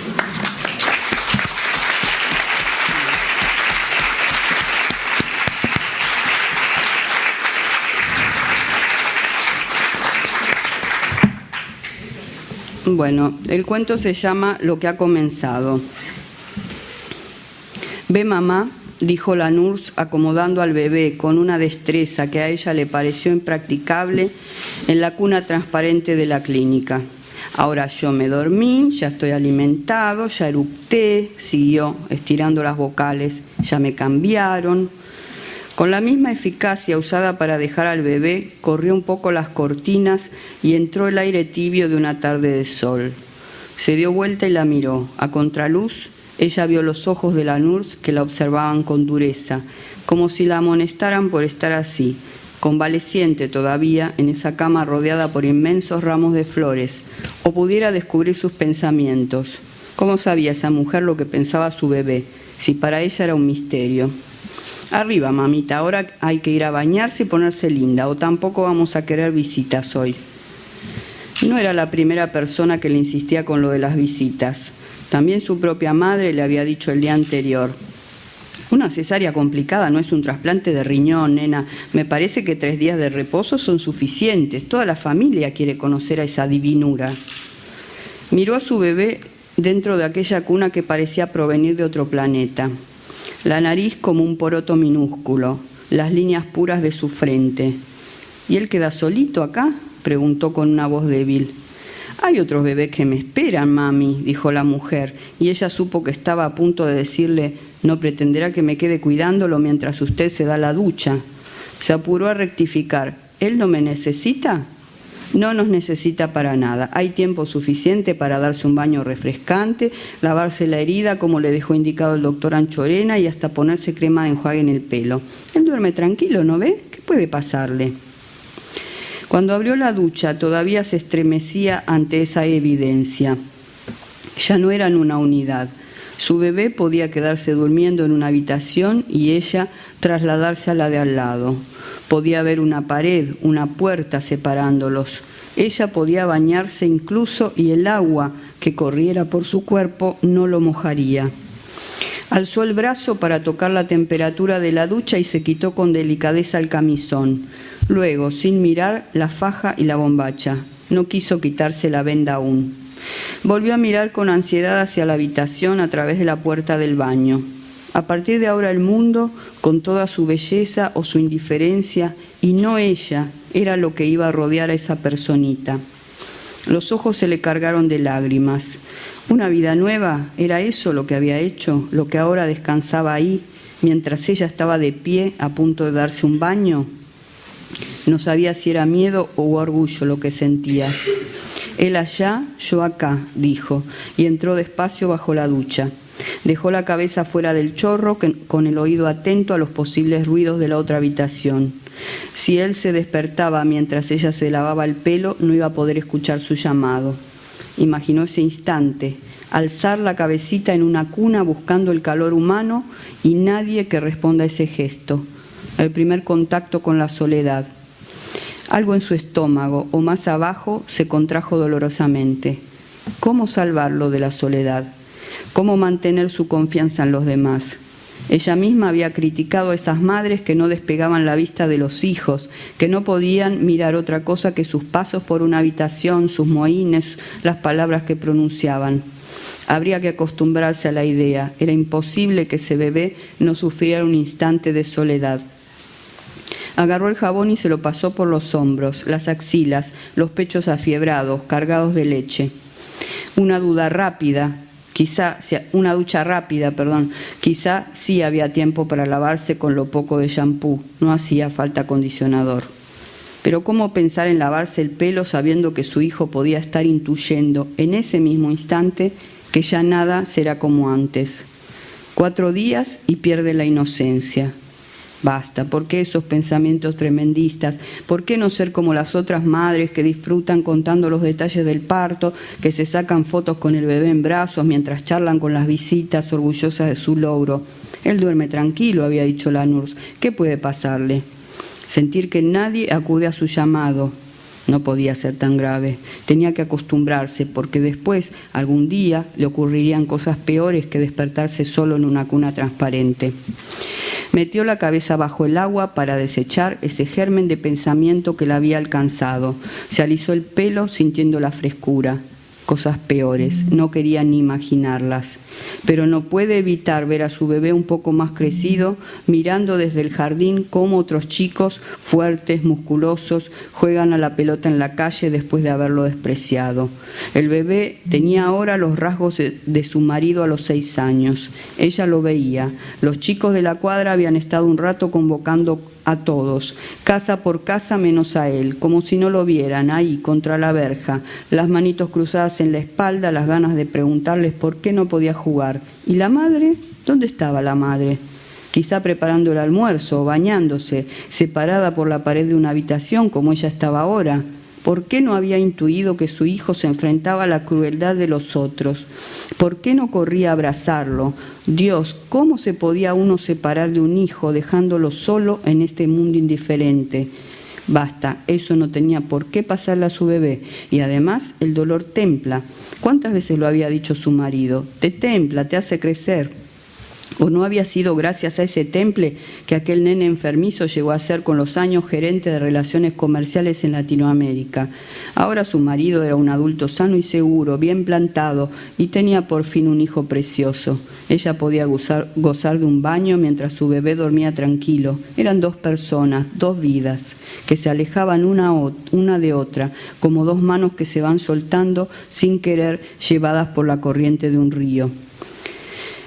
Bueno, el cuento se llama Lo que ha comenzado. Ve, mamá, dijo la nurse acomodando al bebé con una destreza que a ella le pareció impracticable en la cuna transparente de la clínica. Ahora yo me dormí, ya estoy alimentado, ya eructé, siguió estirando las vocales, ya me cambiaron. Con la misma eficacia usada para dejar al bebé, corrió un poco las cortinas y entró el aire tibio de una tarde de sol. Se dio vuelta y la miró. A contraluz Ella vio los ojos de la Nurse que la observaban con dureza, como si la amonestaran por estar así, convaleciente todavía en esa cama rodeada por inmensos ramos de flores, o pudiera descubrir sus pensamientos. ¿Cómo sabía esa mujer lo que pensaba su bebé, si para ella era un misterio? Arriba, mamita, ahora hay que ir a bañarse y ponerse linda, o tampoco vamos a querer visitas hoy. No era la primera persona que le insistía con lo de las visitas. También su propia madre le había dicho el día anterior: una cesárea complicada no es un trasplante de riñón, nena. Me parece que 3 días de reposo son suficientes. Toda la familia quiere conocer a esa divinura. Miró a su bebé dentro de aquella cuna que parecía provenir de otro planeta. La nariz como un poroto minúsculo, las líneas puras de su frente. ¿Y él queda solito acá?, preguntó con una voz débil. Hay otros bebés que me esperan, mami, dijo la mujer, y ella supo que estaba a punto de decirle: no pretenderá que me quede cuidándolo mientras usted se da la ducha. Se apuró a rectificar: ¿él no me necesita? No nos necesita para nada. Hay tiempo suficiente para darse un baño refrescante, lavarse la herida como le dejó indicado el doctor Anchorena y hasta ponerse crema de enjuague en el pelo. Él duerme tranquilo, ¿no ve? ¿Qué puede pasarle? Cuando abrió la ducha todavía se estremecía ante esa evidencia. Ya no eran una unidad. Su bebé podía quedarse durmiendo en una habitación y ella trasladarse a la de al lado. Podía haber una pared, una puerta separándolos. Ella podía bañarse incluso y el agua que corriera por su cuerpo no lo mojaría. Alzó el brazo para tocar la temperatura de la ducha y se quitó con delicadeza el camisón. Luego, sin mirar, la faja y la bombacha. No quiso quitarse la venda aún. Volvió a mirar con ansiedad hacia la habitación a través de la puerta del baño. A partir de ahora el mundo, con toda su belleza o su indiferencia, y no ella, era lo que iba a rodear a esa personita. Los ojos se le cargaron de lágrimas. ¿Una vida nueva? ¿Era eso lo que había hecho? ¿Lo que ahora descansaba ahí, mientras ella estaba de pie a punto de darse un baño? No sabía si era miedo o orgullo lo que sentía. Él allá, yo acá, dijo, y entró despacio bajo la ducha. Dejó la cabeza fuera del chorro con el oído atento a los posibles ruidos de la otra habitación. Si él se despertaba mientras ella se lavaba el pelo, no iba a poder escuchar su llamado. Imaginó ese instante, alzar la cabecita en una cuna buscando el calor humano y nadie que responda a ese gesto. El primer contacto con la soledad. Algo en su estómago, o más abajo, se contrajo dolorosamente. ¿Cómo salvarlo de la soledad? ¿Cómo mantener su confianza en los demás? Ella misma había criticado a esas madres que no despegaban la vista de los hijos, que no podían mirar otra cosa que sus pasos por una habitación, sus mohínes, las palabras que pronunciaban. Habría que acostumbrarse a la idea. Era imposible que ese bebé no sufriera un instante de soledad. Agarró el jabón y se lo pasó por los hombros, las axilas, los pechos afiebrados, cargados de leche. Una ducha rápida, quizá sí había tiempo para lavarse con lo poco de shampoo, no hacía falta acondicionador. Pero ¿cómo pensar en lavarse el pelo sabiendo que su hijo podía estar intuyendo en ese mismo instante que ya nada será como antes? 4 días y pierde la inocencia. Basta, ¿por qué esos pensamientos tremendistas? ¿Por qué no ser como las otras madres que disfrutan contando los detalles del parto, que se sacan fotos con el bebé en brazos mientras charlan con las visitas orgullosas de su logro? Él duerme tranquilo, había dicho la Nurse. ¿Qué puede pasarle? Sentir que nadie acude a su llamado. No podía ser tan grave. Tenía que acostumbrarse, porque después, algún día, le ocurrirían cosas peores que despertarse solo en una cuna transparente. Metió la cabeza bajo el agua para desechar ese germen de pensamiento que la había alcanzado. Se alisó el pelo sintiendo la frescura. Cosas peores, no quería ni imaginarlas. Pero no puede evitar ver a su bebé un poco más crecido, mirando desde el jardín cómo otros chicos, fuertes, musculosos, juegan a la pelota en la calle después de haberlo despreciado. El bebé tenía ahora los rasgos de su marido a los 6 años. Ella lo veía. Los chicos de la cuadra habían estado un rato a todos, casa por casa menos a él, como si no lo vieran, ahí, contra la verja, las manitos cruzadas en la espalda, las ganas de preguntarles por qué no podía jugar. ¿Y la madre? ¿Dónde estaba la madre? Quizá preparando el almuerzo o bañándose, separada por la pared de una habitación como ella estaba ahora. ¿Por qué no había intuido que su hijo se enfrentaba a la crueldad de los otros? ¿Por qué no corría a abrazarlo? Dios, ¿cómo se podía uno separar de un hijo dejándolo solo en este mundo indiferente? Basta, eso no tenía por qué pasarle a su bebé. Y además el dolor templa. ¿Cuántas veces lo había dicho su marido? Te templa, te hace crecer. ¿O no había sido gracias a ese temple que aquel nene enfermizo llegó a ser con los años gerente de relaciones comerciales en Latinoamérica? Ahora su marido era un adulto sano y seguro, bien plantado, y tenía por fin un hijo precioso. Ella podía gozar de un baño mientras su bebé dormía tranquilo. Eran dos personas, dos vidas, que se alejaban una de otra, como dos manos que se van soltando sin querer, llevadas por la corriente de un río.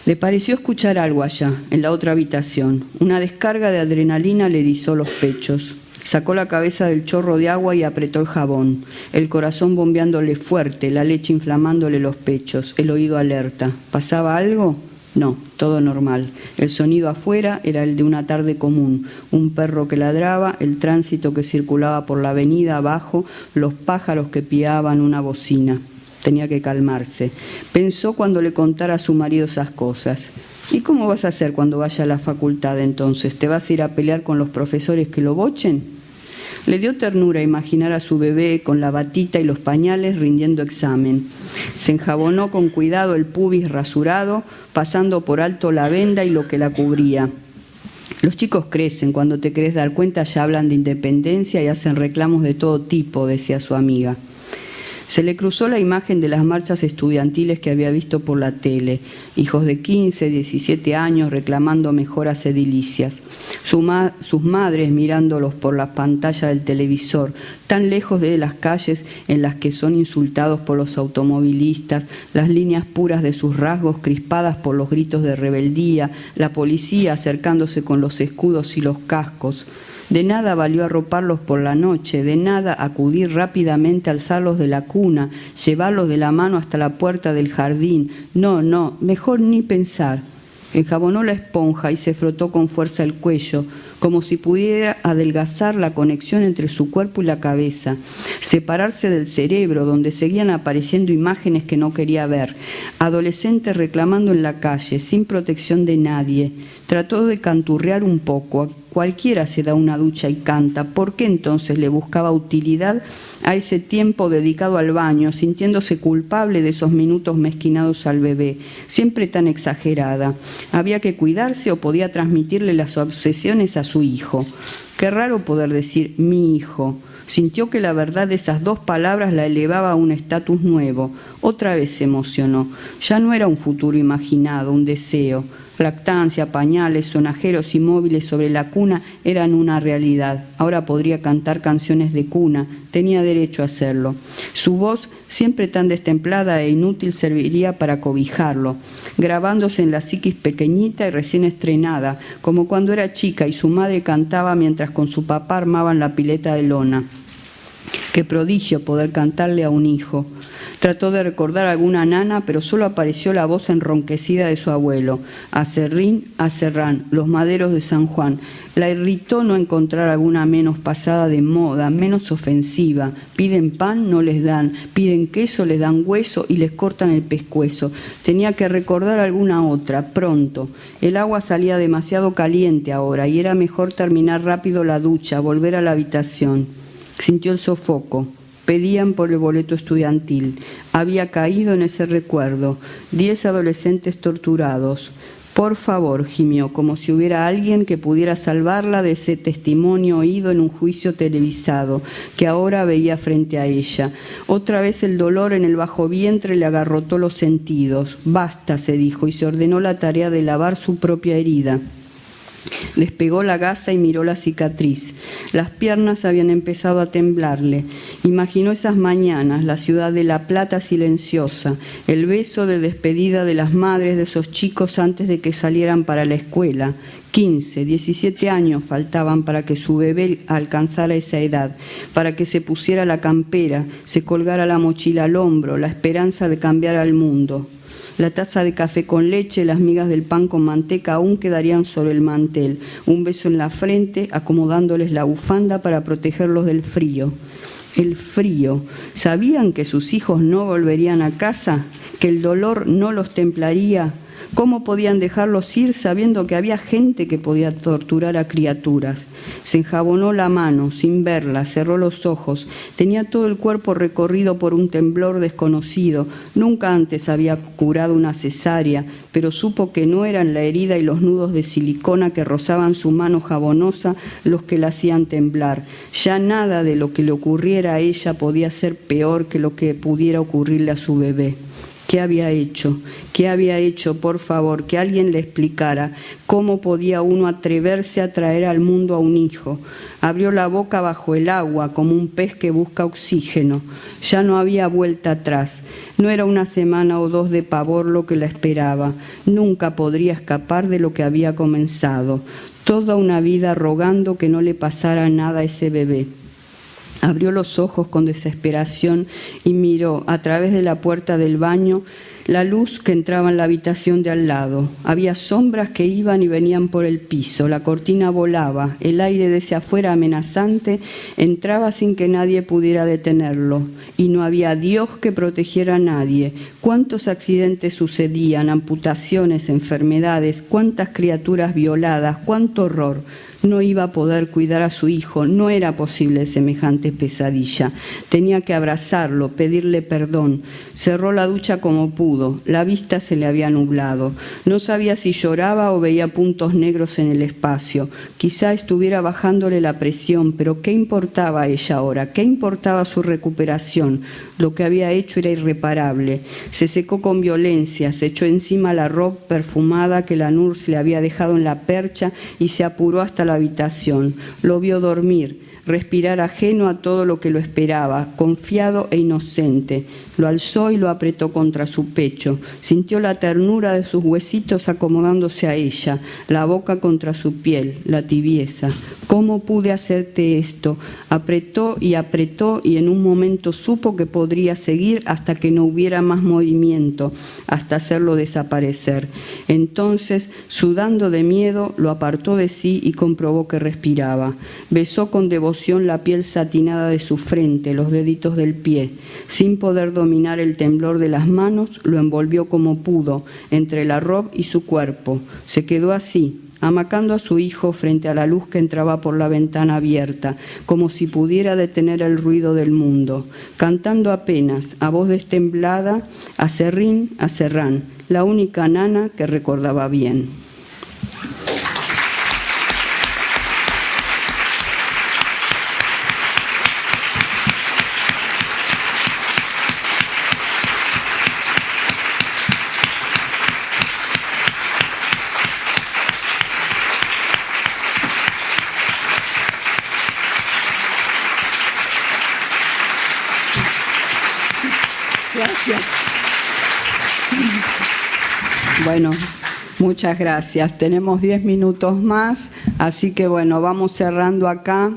Le pareció escuchar algo allá, en la otra habitación. Una descarga de adrenalina le erizó los pechos. Sacó la cabeza del chorro de agua y apretó el jabón, el corazón bombeándole fuerte, la leche inflamándole los pechos, el oído alerta. ¿Pasaba algo? No, todo normal. El sonido afuera era el de una tarde común, un perro que ladraba, el tránsito que circulaba por la avenida abajo, los pájaros que piaban una bocina. Tenía que calmarse. Pensó cuando le contara a su marido esas cosas. ¿Y cómo vas a hacer cuando vaya a la facultad entonces? ¿Te vas a ir a pelear con los profesores que lo bochen? Le dio ternura imaginar a su bebé con la batita y los pañales rindiendo examen. Se enjabonó con cuidado el pubis rasurado, pasando por alto la venda y lo que la cubría. Los chicos crecen, cuando te querés dar cuenta ya hablan de independencia y hacen reclamos de todo tipo, decía su amiga. Se le cruzó la imagen de las marchas estudiantiles que había visto por la tele, hijos de 15, 17 años reclamando mejoras edilicias, sus madres mirándolos por la pantalla del televisor, tan lejos de las calles en las que son insultados por los automovilistas, las líneas puras de sus rasgos crispadas por los gritos de rebeldía, la policía acercándose con los escudos y los cascos. De nada valió arroparlos por la noche, de nada acudir rápidamente a alzarlos de la cuna, llevarlos de la mano hasta la puerta del jardín. No, mejor ni pensar. Enjabonó la esponja y se frotó con fuerza el cuello, como si pudiera adelgazar la conexión entre su cuerpo y la cabeza, separarse del cerebro donde seguían apareciendo imágenes que no quería ver, adolescente reclamando en la calle, sin protección de nadie. Trató de canturrear un poco. Cualquiera se da una ducha y canta. ¿Por qué entonces le buscaba utilidad a ese tiempo dedicado al baño, sintiéndose culpable de esos minutos mezquinados al bebé? Siempre tan exagerada. ¿Había que cuidarse o podía transmitirle las obsesiones a su hijo? Qué raro poder decir mi hijo. Sintió que la verdad de esas dos palabras la elevaba a un estatus nuevo. Otra vez se emocionó. Ya no era un futuro imaginado, un deseo. Lactancia, pañales, sonajeros y móviles sobre la cuna eran una realidad. Ahora podría cantar canciones de cuna. Tenía derecho a hacerlo. Su voz, siempre tan destemplada e inútil, serviría para cobijarlo, grabándose en la psiquis pequeñita y recién estrenada, como cuando era chica y su madre cantaba mientras con su papá armaban la pileta de lona. Qué prodigio poder cantarle a un hijo. Trató de recordar alguna nana, pero solo apareció la voz enronquecida de su abuelo. Acerrín, Acerrán, los maderos de San Juan. La irritó no encontrar alguna menos pasada de moda, menos ofensiva. Piden pan, no les dan. Piden queso, les dan hueso y les cortan el pescuezo. Tenía que recordar alguna otra, pronto. El agua salía demasiado caliente ahora y era mejor terminar rápido la ducha, volver a la habitación. Sintió el sofoco. Pedían por el boleto estudiantil. Había caído en ese recuerdo. 10 adolescentes torturados. Por favor, gimió, como si hubiera alguien que pudiera salvarla de ese testimonio oído en un juicio televisado, que ahora veía frente a ella. Otra vez el dolor en el bajo vientre le agarrotó los sentidos. Basta, se dijo, y se ordenó la tarea de lavar su propia herida. Despegó la gasa y miró la cicatriz. Las piernas habían empezado a temblarle. Imaginó esas mañanas, la ciudad de La Plata silenciosa, el beso de despedida de las madres de esos chicos antes de que salieran para la escuela. 15, 17 años faltaban para que su bebé alcanzara esa edad, para que se pusiera la campera, se colgara la mochila al hombro, la esperanza de cambiar al mundo. La taza de café con leche, las migas del pan con manteca aún quedarían sobre el mantel. Un beso en la frente, acomodándoles la bufanda para protegerlos del frío. El frío. ¿Sabían que sus hijos no volverían a casa? ¿Que el dolor no los templaría? ¿Cómo podían dejarlos ir sabiendo que había gente que podía torturar a criaturas? Se enjabonó la mano, sin verla, cerró los ojos. Tenía todo el cuerpo recorrido por un temblor desconocido. Nunca antes había curado una cesárea, pero supo que no eran la herida y los nudos de silicona que rozaban su mano jabonosa los que la hacían temblar. Ya nada de lo que le ocurriera a ella podía ser peor que lo que pudiera ocurrirle a su bebé. ¿Qué había hecho? ¿Qué había hecho? Por favor, que alguien le explicara cómo podía uno atreverse a traer al mundo a un hijo. Abrió la boca bajo el agua como un pez que busca oxígeno. Ya no había vuelta atrás. No era una semana o dos de pavor lo que la esperaba. Nunca podría escapar de lo que había comenzado. Toda una vida rogando que no le pasara nada a ese bebé. Abrió los ojos con desesperación y miró a través de la puerta del baño la luz que entraba en la habitación de al lado. Había sombras que iban y venían por el piso, la cortina volaba, el aire desde afuera amenazante entraba sin que nadie pudiera detenerlo. Y no había Dios que protegiera a nadie. ¿Cuántos accidentes sucedían, amputaciones, enfermedades, cuántas criaturas violadas, cuánto horror? No iba a poder cuidar a su hijo, no era posible semejante pesadilla. Tenía que abrazarlo, pedirle perdón. Cerró la ducha como pudo, la vista se le había nublado. No sabía si lloraba o veía puntos negros en el espacio. Quizá estuviera bajándole la presión, pero ¿qué importaba a ella ahora? ¿Qué importaba su recuperación? Lo que había hecho era irreparable. Se secó con violencia, se echó encima la ropa perfumada que la Nurse le había dejado en la percha y se apuró hasta la habitación. Lo vio dormir, respirar ajeno a todo lo que lo esperaba, confiado e inocente. Lo alzó y lo apretó contra su pecho. Sintió la ternura de sus huesitos acomodándose a ella, la boca contra su piel, la tibieza. ¿Cómo pude hacerte esto? Apretó y en un momento supo que podría seguir hasta que no hubiera más movimiento, hasta hacerlo desaparecer. Entonces, sudando de miedo, lo apartó de sí y comprobó que respiraba. Besó con devoción la piel satinada de su frente, los deditos del pie. Sin poder dominar el temblor de las manos, lo envolvió como pudo, entre la ropa y su cuerpo. Se quedó así, amacando a su hijo frente a la luz que entraba por la ventana abierta, como si pudiera detener el ruido del mundo, cantando apenas, a voz destemplada, a Serrín, a Serrán, la única nana que recordaba bien. Gracias. Bueno, muchas gracias. Tenemos 10 minutos más, así que bueno, vamos cerrando acá.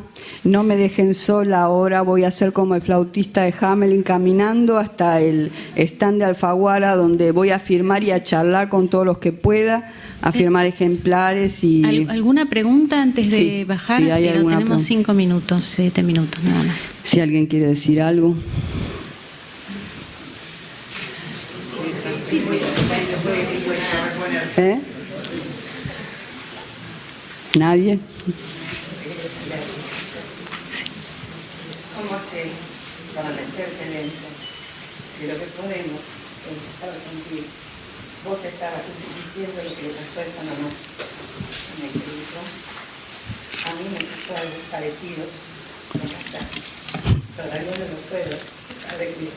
No me dejen sola ahora, voy a hacer como el flautista de Hamelin, caminando hasta el stand de Alfaguara, donde voy a firmar y a charlar con todos los que pueda, a firmar ejemplares y... ¿Alguna pregunta antes Sí, de bajar? sí, hay Pero alguna tenemos pregunta. 5 minutos, 7 minutos nada más. Si alguien quiere decir algo. ¿Eh? ¿Nadie? ¿Cómo haces para meterte dentro de lo que podemos empezar a sentir? Vos estabas diciendo lo que le pasó a esa mamá. Me explico. A mí me pasó algo parecido. Todavía no lo puedo arreglar.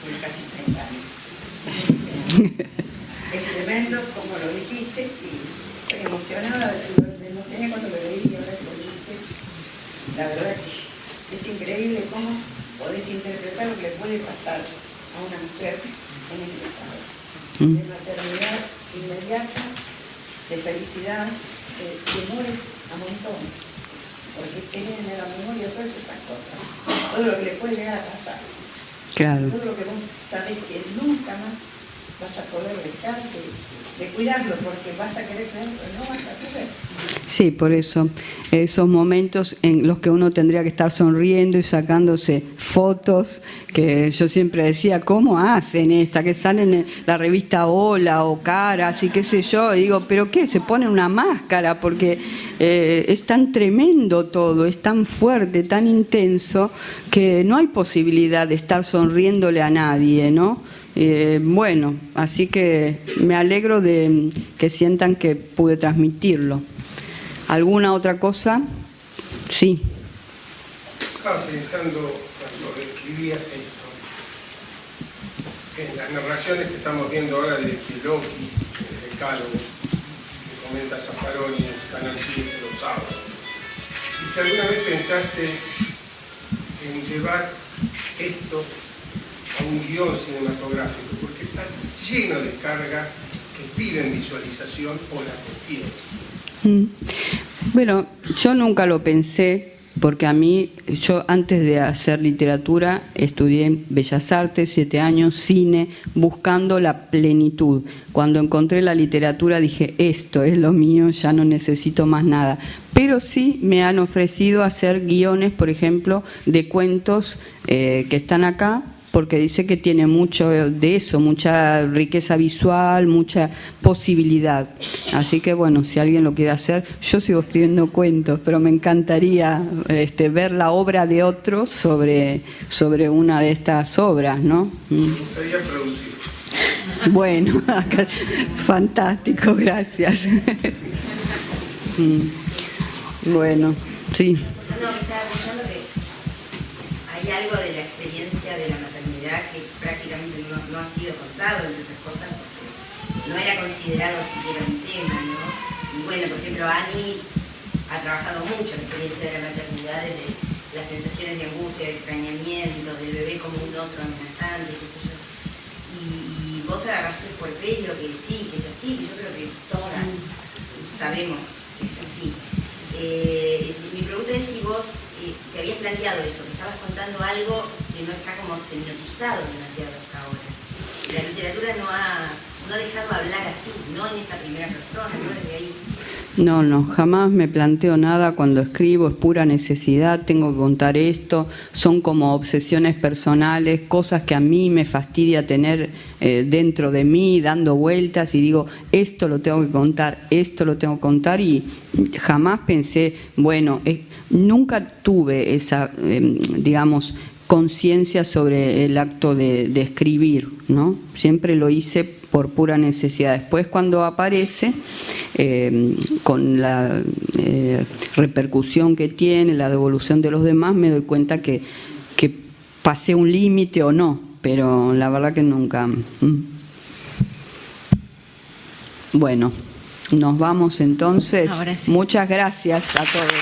Tiene casi 30 años. Es tremendo como lo dijiste y estoy emocionada, me emocioné cuando lo leí y ahora que lo dijiste. La verdad que es increíble cómo podés interpretar lo que le puede pasar a una mujer en ese estado. De maternidad inmediata, de felicidad, temores a montones, porque tienen en la memoria todas esas cosas, todo lo que le puede llegar a pasar, Claro. todo lo que vos sabés que nunca más vas a poder dejar de cuidarlo, porque vas a querer cuidarlo, pero no vas a poder. Sí, por eso, esos momentos en los que uno tendría que estar sonriendo y sacándose fotos, que yo siempre decía, ¿cómo hacen esta? Que salen en la revista Hola o Caras y qué sé yo, y digo, ¿pero qué? Se ponen una máscara, porque es tan tremendo todo, es tan fuerte, tan intenso, que no hay posibilidad de estar sonriéndole a nadie, ¿no? Bueno, así que me alegro de que sientan que pude transmitirlo. ¿Alguna otra cosa? Sí. Estaba pensando cuando escribías esto, en las narraciones que estamos viendo ahora de Loki, el decálogo, que comenta Zaffaroni en Canal 7 los sábados. Y si alguna vez pensaste en llevar esto a un guión cinematográfico, porque está lleno de cargas que piden visualización o la cuestión. Bueno, yo nunca lo pensé, porque a mí, yo antes de hacer literatura, estudié en Bellas Artes, 7 años, cine, buscando la plenitud. Cuando encontré la literatura dije, esto es lo mío, ya no necesito más nada. Pero sí me han ofrecido hacer guiones, por ejemplo, de cuentos que están acá, porque dice que tiene mucho de eso, mucha riqueza visual, mucha posibilidad. Así que bueno, si alguien lo quiere hacer, yo sigo escribiendo cuentos, pero me encantaría ver la obra de otros sobre una de estas obras, ¿no? Me gustaría producir. Bueno, fantástico, gracias. Bueno, sí. No, estaba pensando que hay algo de la experiencia de la maternidad que prácticamente no ha sido contado, entre otras cosas, porque no era considerado siquiera un tema, ¿no? Y bueno, por ejemplo, Ani ha trabajado mucho en la experiencia de la maternidad, desde las sensaciones de angustia, de extrañamiento, del bebé como un otro amenazante, qué sé yo. Y vos agarraste por el pelo que sí, que es así, yo creo que todas sabemos que es así. Mi pregunta es si vos te habías planteado eso, que estabas contando algo que no está como semiotizado demasiado hasta ahora. La literatura no ha dejado hablar así, no en esa primera persona, no desde ahí. No, jamás me planteo nada cuando escribo, es pura necesidad, tengo que contar esto, son como obsesiones personales, cosas que a mí me fastidia tener dentro de mí, dando vueltas y digo, esto lo tengo que contar, esto lo tengo que contar y jamás pensé, bueno, nunca tuve esa, digamos, conciencia sobre el acto de escribir, ¿no? Siempre lo hice por pura necesidad. Después cuando aparece, con la repercusión que tiene, la devolución de los demás, me doy cuenta que pasé un límite o no, pero la verdad que nunca. Bueno, nos vamos entonces. Ahora sí. Muchas gracias a todos.